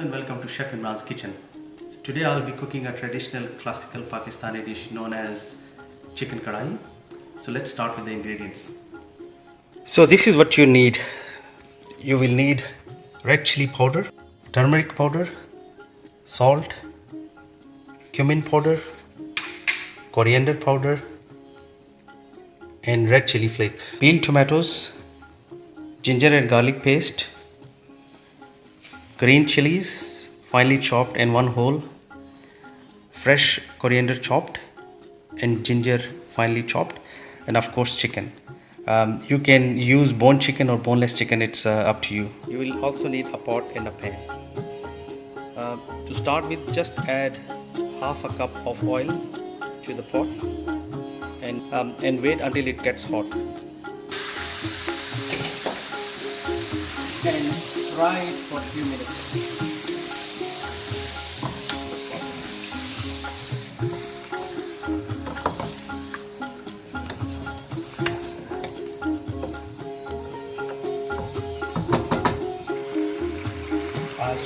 and welcome to Chef Imran's kitchen. Today I'll be cooking a traditional classical Pakistani dish known as chicken Karahi. So let's start with the ingredients. So this is what you need. You will need red chili powder, turmeric powder, salt, cumin powder, coriander powder, and red chili flakes. Peeled tomatoes, ginger and garlic paste, green chilies finely chopped and one whole, fresh coriander chopped and ginger finely chopped, and of course chicken. You can use bone chicken or boneless chicken, it's up to you. You will also need a pot and a pan. To start with, just add half a cup of oil to the pot and wait until it gets hot. And fry it for a few minutes.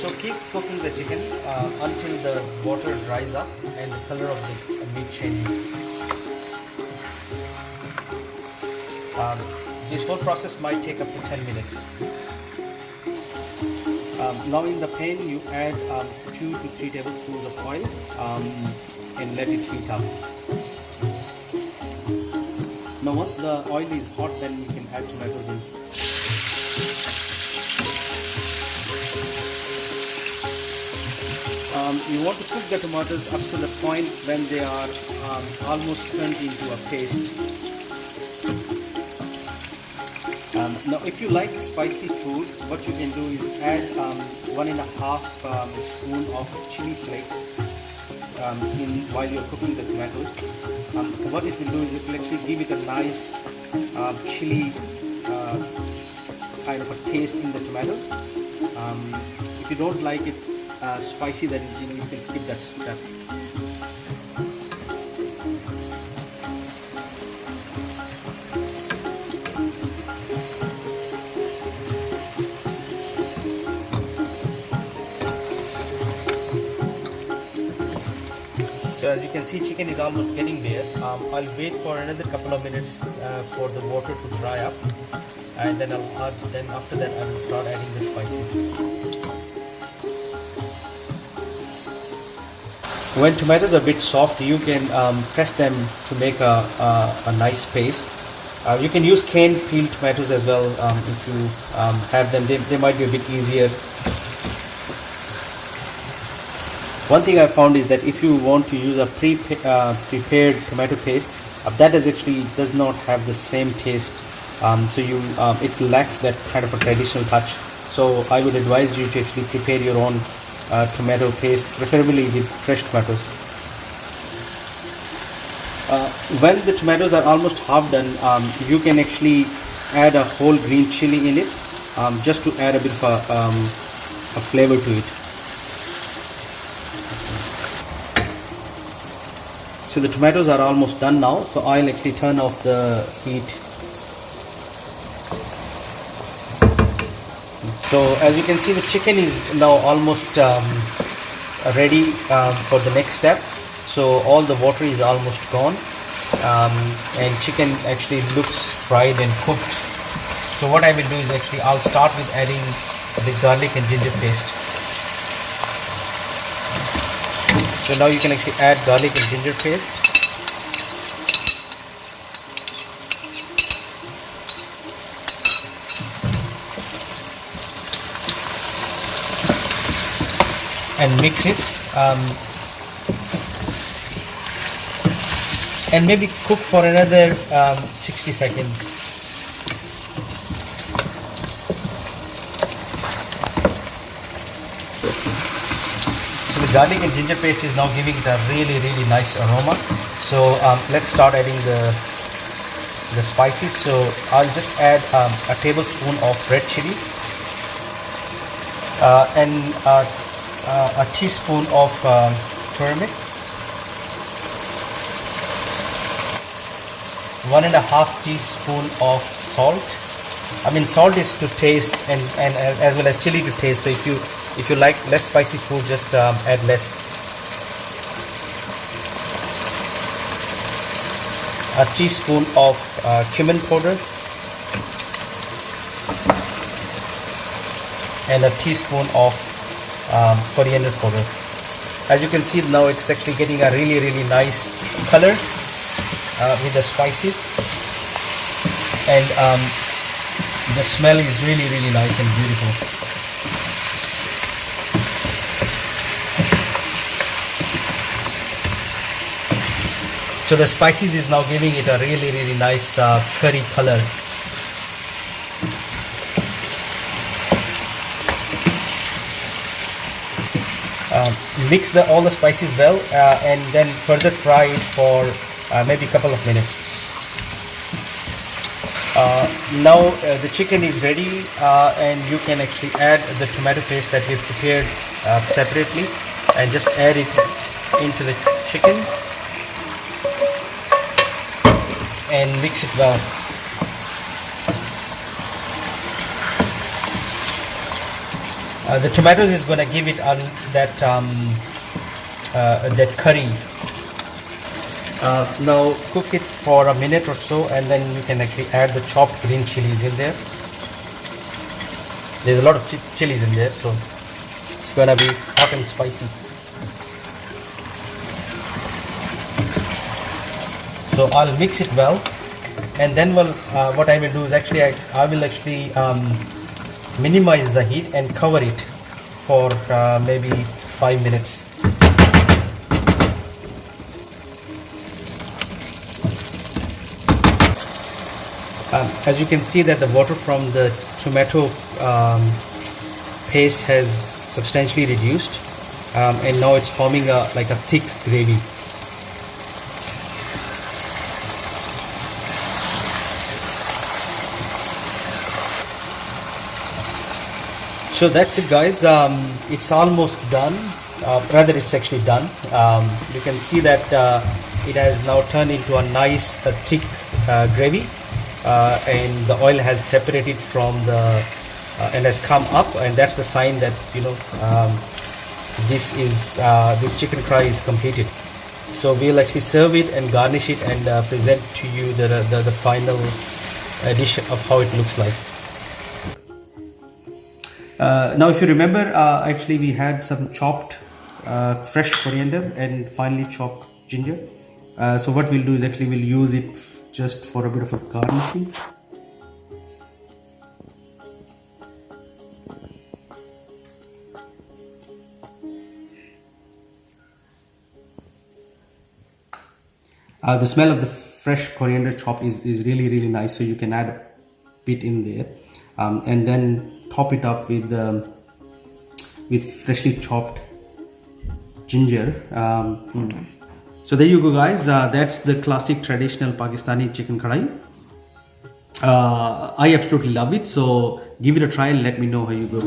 So keep cooking the chicken until the water dries up and the color of the meat changes. This whole process might take up to 10 minutes. Now in the pan you add 2 to 3 tablespoons of oil and let it heat up. Now once the oil is hot, then you can add tomatoes in. You want to cook the tomatoes up to the point when they are almost turned into a paste. Now if you like spicy food, what you can do is add 1.5 spoon of chili flakes while you're cooking the tomatoes. What it will do is it will actually give it a nice chili kind of a taste in the tomatoes. If you don't like it spicy, then you can skip that step. So as you can see, chicken is almost getting there. I'll wait for another couple of minutes for the water to dry up, and then after that I will start adding the spices. When tomatoes are a bit soft, you can press them to make a nice paste. You can use canned peeled tomatoes as well if you have them. They might be a bit easier. One thing I found is that if you want to use a prepared tomato paste, that does not have the same taste. It lacks that kind of a traditional touch. So I would advise you to actually prepare your own tomato paste, preferably with fresh tomatoes. When the tomatoes are almost half done, you can actually add a whole green chili in it, just to add a bit of a flavor to it. So the tomatoes are almost done now, so I'll actually turn off the heat. So as you can see, the chicken is now almost ready for the next step. So all the water is almost gone, and chicken actually looks fried and cooked. So what I will do is I'll start with adding the garlic and ginger paste. So now you can actually add garlic and ginger paste. And mix it, and maybe cook for another 60 seconds. So the garlic and ginger paste is now giving it a really nice aroma. So let's start adding the spices. So I'll just add a tablespoon of red chili and a teaspoon of turmeric, 1.5 teaspoon of salt, I mean, salt is to taste, and as well as chili to taste. So if you like less spicy food, just add less. A teaspoon of cumin powder and a teaspoon of coriander powder. As you can see now, it's actually getting a really nice color with the spices, and the smell is really nice and beautiful. So the spices is now giving it a really nice curry color. Mix all the spices well, and then further fry it for maybe a couple of minutes. Now the chicken is ready, and you can actually add the tomato paste that we've prepared separately, and just add it into the chicken and mix it well. The tomatoes is going to give it that curry. Now cook it for a minute or so, and then you can actually add the chopped green chilies in there. There's a lot of chilies in there, so it's going to be hot and spicy. So I'll mix it well, and then what I will do is actually I will actually minimize the heat and cover it for maybe 5 minutes. As you can see that the water from the tomato paste has substantially reduced, and now it's forming like a thick gravy. So that's it, guys. It's almost done. Rather, it's actually done. You can see that it has now turned into a nice thick gravy, and the oil has separated from the and has come up, and that's the sign that this chicken karahi is completed. So we'll actually serve it and garnish it and present to you the final dish of how it looks like. Now if you remember, actually we had some chopped fresh coriander and finely chopped ginger. So what we'll do is actually we'll use it just for a bit of a garnishing. The smell of the fresh coriander chop is really nice, so you can add a bit in there, and then top it up with freshly chopped ginger. So there you go, guys. That's the classic traditional Pakistani chicken karahi. I absolutely love it, so give it a try and let me know how you go.